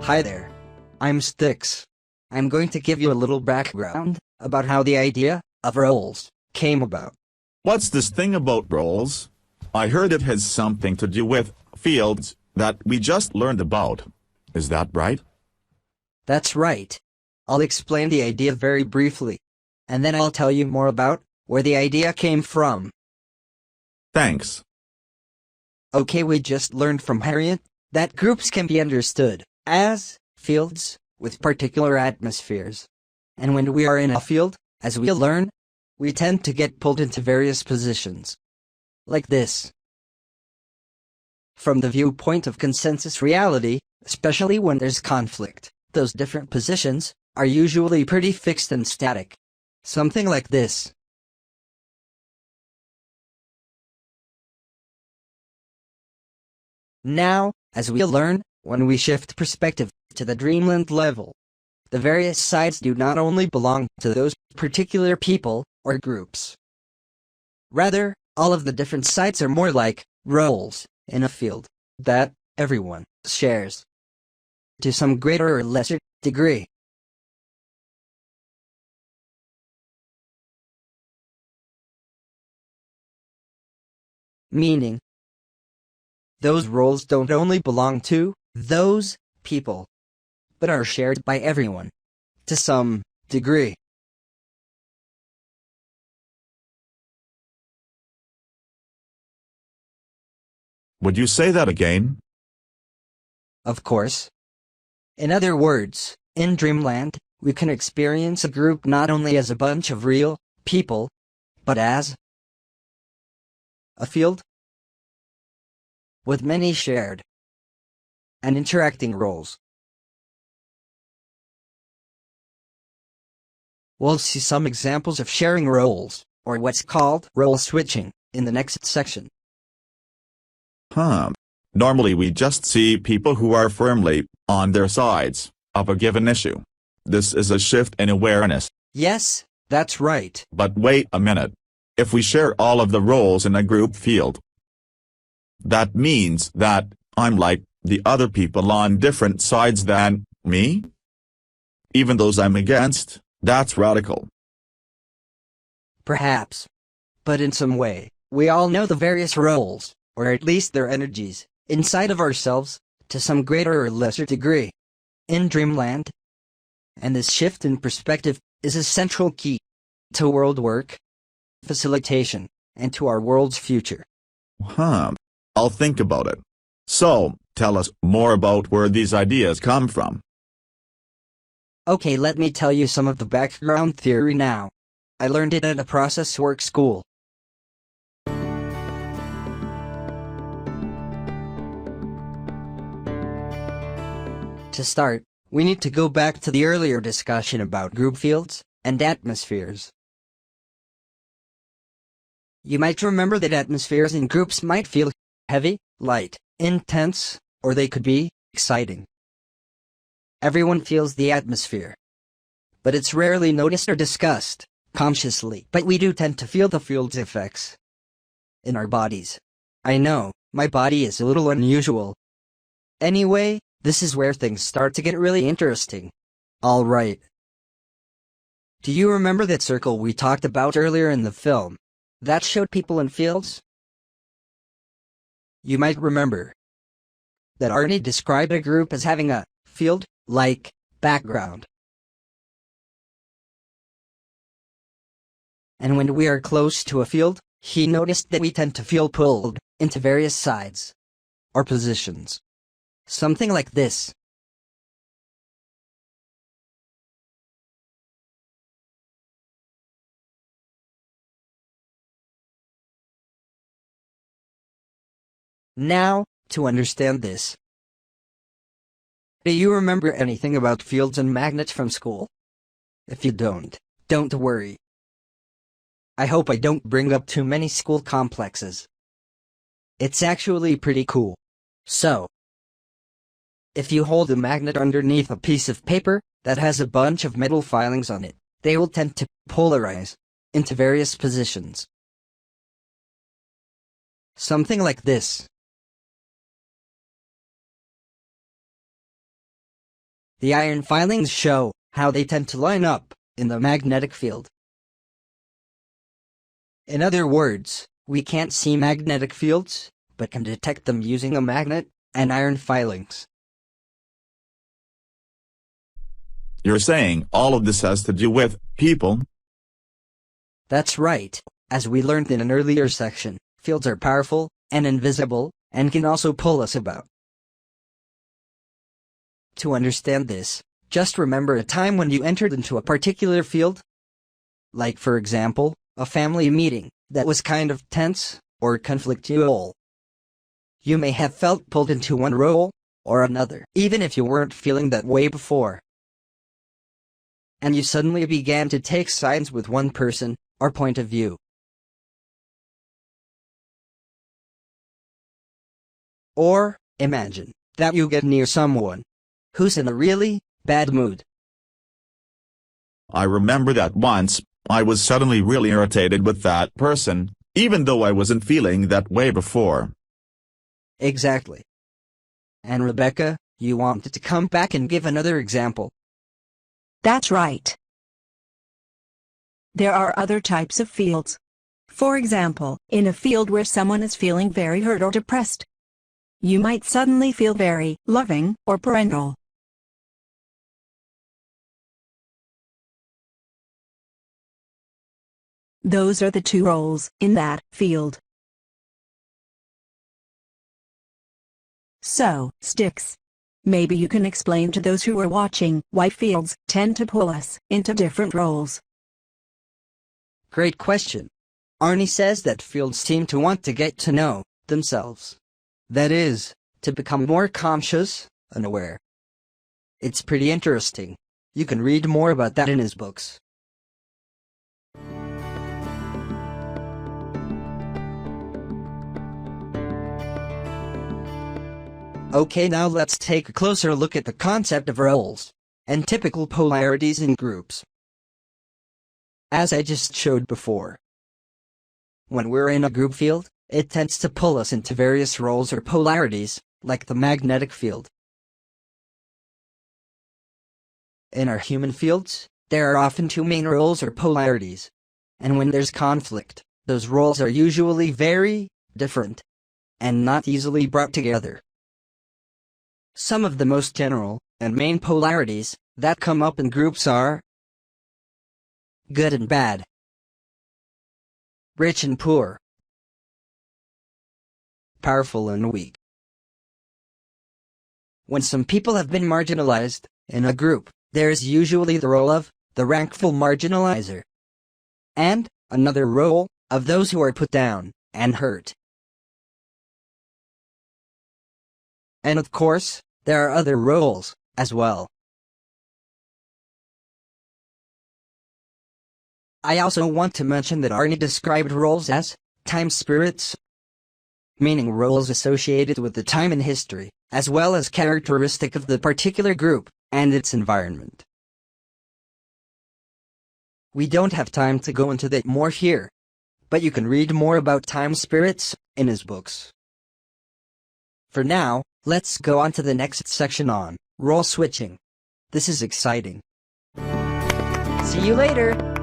Hi there. I'm Styx. I'm going to give you a little background about how the idea of roles came about. What's this thing about roles? I heard it has something to do with fields that we just learned about. Is that right? That's right. I'll explain the idea very briefly, and then I'll tell you more about where the idea came from. Thanks. Okay, we just learned from Harriet that groups can be understood as fields with particular atmospheres. And when we are in a field, as we learn, we tend to get pulled into various positions. Like this. From the viewpoint of consensus reality, especially when there's conflict, those different positions are usually pretty fixed and static. Something like this. Now, as we learn, when we shift perspective to the dreamland level, the various sides do not only belong to those particular people or groups. Rather, all of the different sides are more like roles in a field that everyone shares to some greater or lesser degree. Meaning, those roles don't only belong to those people, but are shared by everyone to some degree. Would you say that again? Of course. In other words, in Dreamland, we can experience a group not only as a bunch of real people, but as a field with many shared and interacting roles. We'll see some examples of sharing roles, or what's called role switching, in the next section. Normally we just see people who are firmly on their sides of a given issue. This is a shift in awareness. Yes, that's right. But wait a minute. If we share all of the roles in a group field, that means that I'm like the other people on different sides than me? Even those I'm against? That's radical. Perhaps. But in some way, we all know the various roles, or at least their energies, inside of ourselves, to some greater or lesser degree, in Dreamland. And this shift in perspective is a central key to Worldwork, facilitation, and to our world's future. I'll think about it. So, tell us more about where these ideas come from. Okay, let me tell you some of the background theory now. I learned it at a process work school. To start, we need to go back to the earlier discussion about group fields and atmospheres. You might remember that atmospheres in groups might feel heavy, light, intense, or they could be exciting. Everyone feels the atmosphere, but it's rarely noticed or discussed consciously. But we do tend to feel the field's effects in our bodies. I know, my body is a little unusual. Anyway, this is where things start to get really interesting. Alright. Do you remember that circle we talked about earlier in the film that showed people in fields? You might remember that Arnie described a group as having a field-like background. And when we are close to a field, he noticed that we tend to feel pulled into various sides or positions. Something like this. Now, to understand this, do you remember anything about fields and magnets from school? If you don't worry. I hope I don't bring up too many school complexes. It's actually pretty cool. So, if you hold a magnet underneath a piece of paper that has a bunch of metal filings on it, they will tend to polarize into various positions. Something like this. The iron filings show how they tend to line up in the magnetic field. In other words, we can't see magnetic fields, but can detect them using a magnet and iron filings. You're saying all of this has to do with people? That's right. As we learned in an earlier section, fields are powerful and invisible, and can also pull us about. To understand this, just remember a time when you entered into a particular field. Like, for example, a family meeting that was kind of tense or conflictual. You may have felt pulled into one role or another, even if you weren't feeling that way before. And you suddenly began to take sides with one person or point of view. Or, imagine that you get near someone who's in a really bad mood. I remember that once, I was suddenly really irritated with that person, even though I wasn't feeling that way before. Exactly. And Rebecca, you wanted to come back and give another example. That's right. There are other types of fields. For example, in a field where someone is feeling very hurt or depressed, you might suddenly feel very loving or parental. Those are the two roles in that field. So, Sticks, maybe you can explain to those who are watching why fields tend to pull us into different roles. Great question. Arnie says that fields seem to want to get to know themselves. That is, to become more conscious and aware. It's pretty interesting. You can read more about that in his books. Okay, now let's take a closer look at the concept of roles and typical polarities in groups. As I just showed before, when we're in a group field, it tends to pull us into various roles or polarities, like the magnetic field. In our human fields, there are often two main roles or polarities, and when there's conflict, those roles are usually very different and not easily brought together. Some of the most general and main polarities that come up in groups are good and bad, rich and poor, powerful and weak. When some people have been marginalized in a group, there is usually the role of the rankful marginalizer, and another role of those who are put down and hurt. And of course, there are other roles as well. I also want to mention that Arnie described roles as time spirits, meaning roles associated with the time in history, as well as characteristic of the particular group and its environment. We don't have time to go into that more here, but you can read more about time spirits in his books. For now, let's go on to the next section on role switching. This is exciting. See you later!